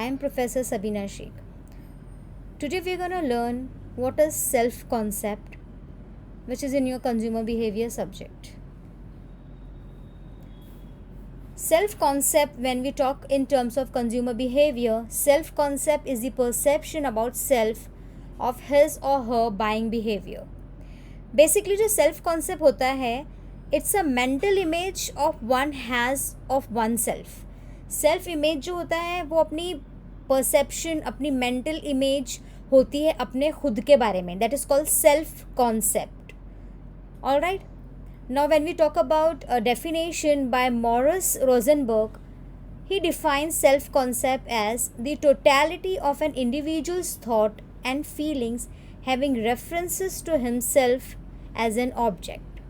I am Professor Sabina Sheikh. Today we are going to learn what is self-concept, which is in your consumer behavior subject. Self-concept, when we talk in terms of consumer behavior, self-concept is the perception about self of his or her buying behavior. Basically जो self-concept होता है, it's a mental image of one has of oneself. Self image जो होता है वो अपनी perception, अपनी mental image होती है अपने खुद के बारे में. That is called self concept. Alright, now when we talk about a definition by Morris Rosenberg, he defines self concept as the totality of an individual's thought and feelings having references to himself as an object.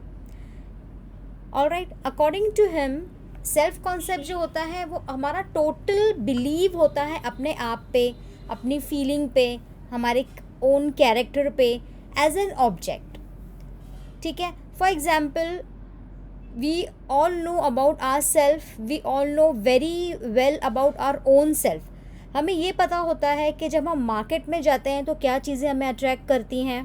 Alright, according to him, self concept जो होता है वो हमारा total believe होता है अपने आप पे, अपनी फीलिंग पे, हमारे ओन कैरेक्टर पे एज एन ऑब्जेक्ट. ठीक है, for example we all know about our self, we all know very well about our own self. हमें ये पता होता है कि जब हम मार्केट में जाते हैं तो क्या चीज़ें हमें अट्रैक्ट करती हैं.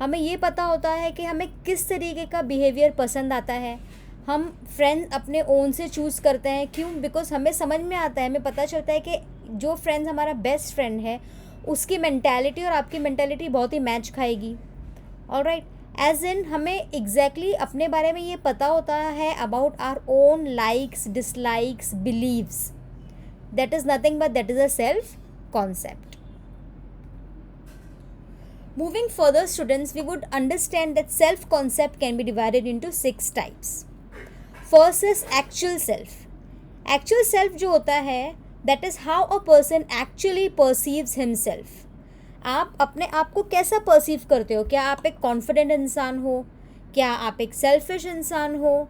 हमें ये पता होता है कि हमें किस तरीके का बिहेवियर पसंद आता है. हम फ्रेंड्स अपने ओन से चूज़ करते हैं. क्यों? बिकॉज हमें समझ में आता है, हमें पता चलता है कि जो फ्रेंड्स हमारा बेस्ट फ्रेंड है उसकी मेंटालिटी और आपकी मेंटालिटी बहुत ही मैच खाएगी. ऑलराइट, एज इन हमें एग्जैक्टली अपने बारे में ये पता होता है about our own likes, dislikes, believes. That is nothing but that is a self concept. Moving further, students, we would understand that self-concept can be divided into 6 types. First is actual self. Actual self जो होता है, that is how a person actually perceives himself. आप अपने आप को कैसा perceive करते हो? क्या आप एक कॉन्फिडेंट इंसान हो? क्या आप एक सेल्फिश इंसान हो?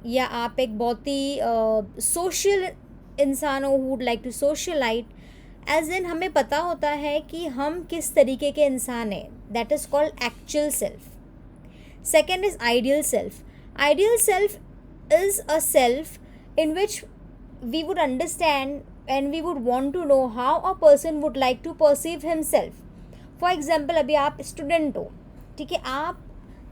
या आप एक बहुत ही सोशल इंसान हो, who would like to socialite? As in हमें पता होता है कि हम किस तरीके के इंसान हैं. That is called actual self. Second is ideal self. Ideal self is a self in which we would understand and we would want to know how a person would like to perceive himself. For example, अभी आप student हो, ठीक है, आप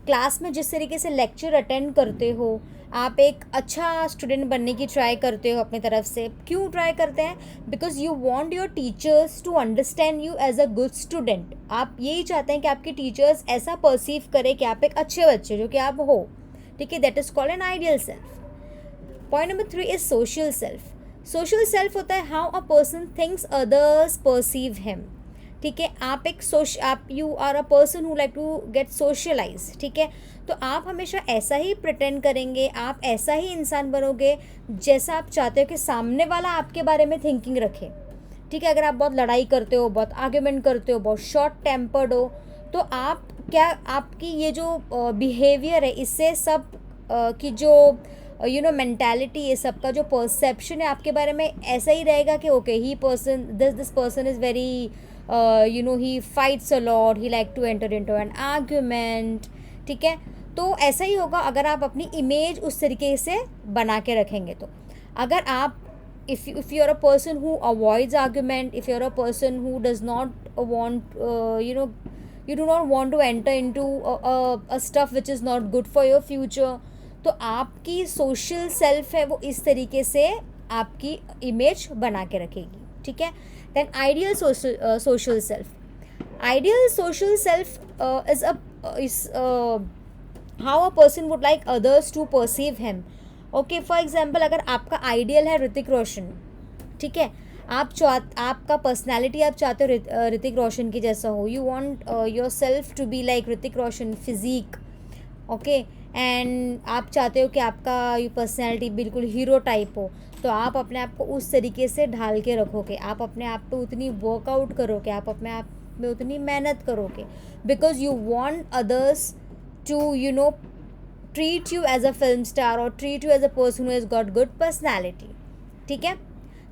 class में जिस तरीके से लेक्चर अटेंड करते हो, आप एक अच्छा स्टूडेंट बनने की ट्राई करते हो अपनी तरफ से. क्यों ट्राई करते हैं? Because you want your teachers to understand you as a good student. आप यही चाहते हैं कि आपके टीचर्स ऐसा परसीव करें कि आप एक अच्छे बच्चे जो कि आप हो. ठीक है, that is called an ideal self. Point number 3 is social self. Social self होता है how a person thinks others perceive him. ठीक है, आप एक आप you are a person who like to get socialise. ठीक है, तो आप हमेशा ऐसा ही प्रिटेंड करेंगे, आप ऐसा ही इंसान बनोगे जैसा आप चाहते हो कि सामने वाला आपके बारे में थिंकिंग रखे. ठीक है, अगर आप बहुत लड़ाई करते हो, बहुत आर्ग्यूमेंट करते हो, बहुत शॉर्ट टेम्पर्ड हो, तो आप क्या, आपकी ये जो बिहेवियर है इससे सब की जो मेंटालिटी, ये सबका जो परसेप्शन है आपके बारे में ऐसा ही रहेगा कि okay, he person, this person is very he fights a lot, he like to enter into an argument. ठीक है, तो ऐसा ही होगा अगर आप अपनी इमेज उस तरीके से बना के रखेंगे. तो अगर आप if you are a person who avoids argument, if you are a person who does not want you do not want to enter into a stuff which is not good for your future, तो आपकी social self है वो इस तरीके से आपकी image बना के रखेगी. ठीक है, then ideal social self. Ideal social self is how a person would like others to perceive him. Okay, for example, अगर आपका आइडियल है ऋतिक रोशन, ठीक है, आपका पर्सनैलिटी आप चाहते हो ऋतिक रोशन की जैसा हो. You want your self to be like Hrithik Roshan physique. Okay, and आप चाहते हो कि आपका ये पर्सनैलिटी बिल्कुल हीरो टाइप हो, तो आप अपने आप को उस तरीके से ढाल के रखोगे. आप अपने आप पे उतनी वर्कआउट करोगे, आप अपने आप में उतनी मेहनत करोगे, because you want others to treat you as a film star और treat you as a person who has got good personality. ठीक है,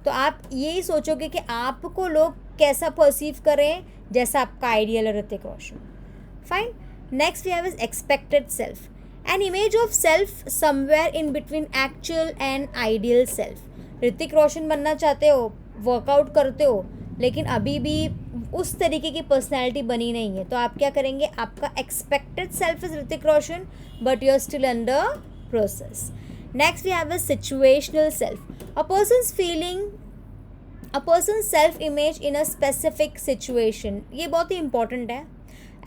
तो आप यही सोचोगे कि आपको लोग कैसा परसीव करें, जैसा आपका आइडियल है Hrithik Roshan. Fine. Next we have is expected self. An image of self somewhere in between actual and ideal self. Hrithik Roshan बनना चाहते हो, वर्कआउट करते हो लेकिन अभी भी उस तरीके की पर्सनैलिटी बनी नहीं है, तो आप क्या करेंगे, आपका expected self is Hrithik Roshan but you are still under process. Next we have a situational self. A person self image in a specific situation. ये बहुत ही इंपॉर्टेंट है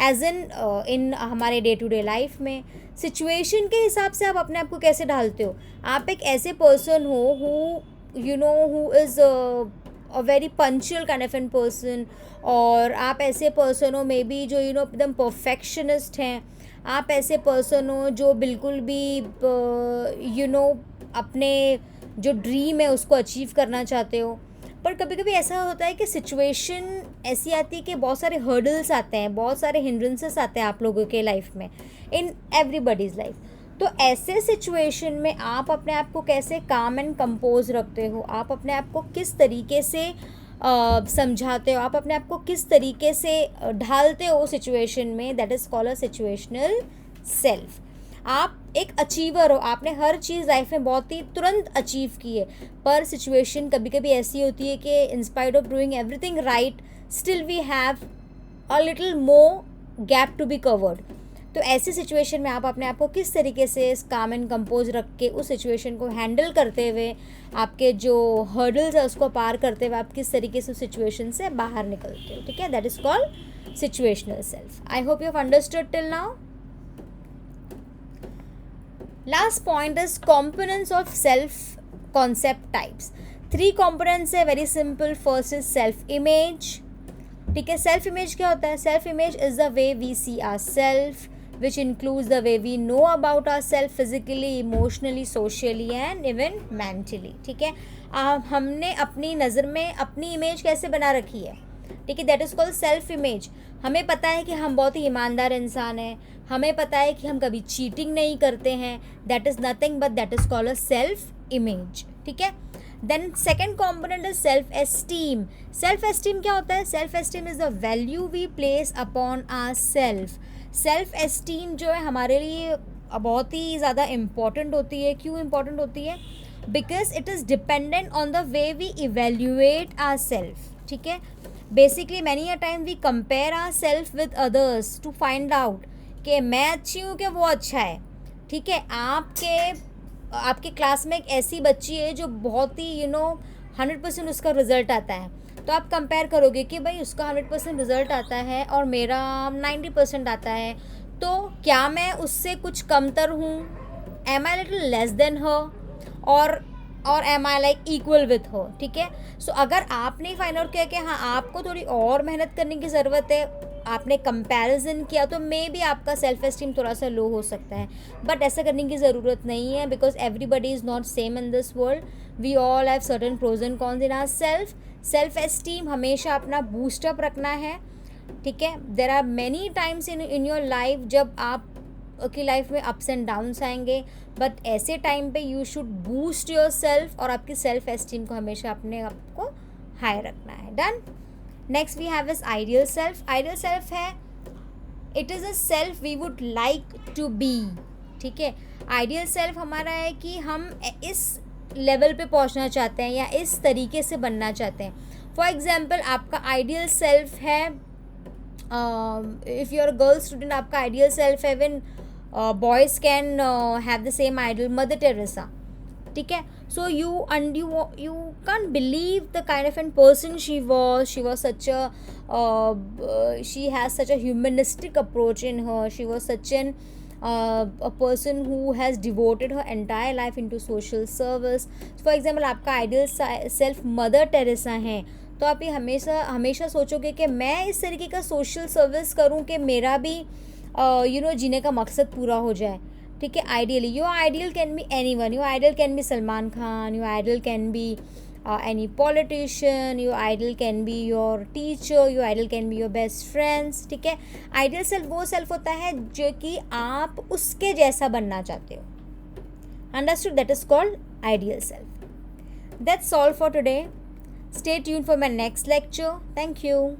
एज इन हमारे डे टू डे लाइफ में. सिचुएशन के हिसाब से आप अपने आप को कैसे ढालते हो. आप एक ऐसे पर्सन हो who is a very punctual kind of an person, और आप ऐसे पर्सन हो मे बी जो एकदम परफेक्शनिस्ट हैं. आप ऐसे पर्सन हो जो बिल्कुल भी अपने जो ड्रीम है उसको अचीव करना चाहते हो. पर कभी कभी ऐसा होता है कि सिचुएशन ऐसी आती है कि बहुत सारे हर्डल्स आते हैं, बहुत सारे हिंड्रेंसेस आते हैं आप लोगों के लाइफ में, इन एवरीबडीज़ लाइफ. तो ऐसे सिचुएशन में आप अपने आप को कैसे काम एंड कंपोज रखते हो, आप अपने आप को किस तरीके से समझाते हो, आप अपने आप को किस तरीके से ढालते हो सिचुएशन में, that is called a situational self. आप एक अचीवर हो, आपने हर चीज़ लाइफ में बहुत ही तुरंत अचीव की है, पर सिचुएशन कभी कभी ऐसी होती है कि in spite of doing everything right still we have a little more gap to be covered. तो ऐसी सिचुएशन में आप अपने आप को किस तरीके से काम एंड कंपोज रख के उस सिचुएशन को हैंडल करते हुए, आपके जो हर्डल्स है उसको पार करते हुए आप किस तरीके से उस सिचुएशन से बाहर निकलते हो. ठीक है, that is called situational self. I hope you have understood till now. Last point is components of self concept types. 3 components है, very simple. First is self image. ठीक है, self image क्या होता है. self image is the way we see ourself, which includes the way we know about ourselves physically, emotionally, socially and even mentally. ठीक है, हमने अपनी नज़र में अपनी इमेज कैसे बना रखी है. ठीक है, that is called self image. हमें पता है कि हम बहुत ही ईमानदार इंसान हैं, हमें पता है कि हम कभी चीटिंग नहीं करते हैं. That is nothing but that is called a self image. ठीक है, then second component is self esteem. Self esteem क्या होता है. Self esteem is the value we place upon our self. Self esteem जो है हमारे लिए बहुत ही ज़्यादा इम्पॉर्टेंट होती है. क्यों इम्पॉर्टेंट होती है. Because it is dependent on the way we evaluate our self. ठीक है, basically many a time we compare our self with others to find out कि मैं अच्छी हूँ कि वो अच्छा है. ठीक है, आपके क्लास में एक ऐसी बच्ची है जो बहुत ही 100% उसका रिज़ल्ट आता है, तो आप कंपेयर करोगे कि भाई उसका 100% रिज़ल्ट आता है और मेरा 90% आता है, तो क्या मैं उससे कुछ कमतर हूँ. Am I little less than her और am I like equal with हो. ठीक है, सो अगर आपने फाइंड आउट किया कि हाँ आपको थोड़ी और मेहनत करने की ज़रूरत है, आपने कंपैरिजन किया, तो मे बी आपका सेल्फ एस्टीम थोड़ा सा लो हो सकता है. बट ऐसा करने की ज़रूरत नहीं है, because everybody is not same in this world. We all have certain pros and cons in our self. Self esteem हमेशा अपना बूस्टअप रखना है. ठीक है, there are many times in your life जब आप की लाइफ में अप्स एंड डाउन्स आएंगे, बट ऐसे टाइम पे you should boost your self और आपकी सेल्फ एस्टीम को हमेशा अपने आप को हाई रखना है. Done. Next we have is ideal self. Ideal self है, it is a self we would like to be. ठीक है, आइडियल सेल्फ हमारा है कि हम इस लेवल पे पहुंचना चाहते हैं या इस तरीके से बनना चाहते हैं. फॉर एग्जाम्पल, आपका आइडियल सेल्फ है, if you are girl student, आपका आइडियल सेल्फ है when boys can have the same idol, Mother Teresa. ठीक है, so you can't believe the kind of a person she was. She was such she has such a humanistic approach in her. She was such a person who has devoted her entire life into social service. For example, आपका ideal self Mother Teresa है, तो आप ये हमेशा सोचोगे कि मैं इस तरीके का सोशल सर्विस करूँ कि मेरा भी जीने का मकसद पूरा हो जाए. ठीक है, ideally your ideal can be any one. Your ideal can be Salman Khan, your ideal can be any politician, your ideal can be your teacher, your ideal can be your best friends. ठीक है, आइडियल सेल्फ वो self होता है जो कि आप उसके जैसा बनना चाहते हो. Understood, that is called ideal self. That's all for today. Stay tuned for my next lecture. Thank you.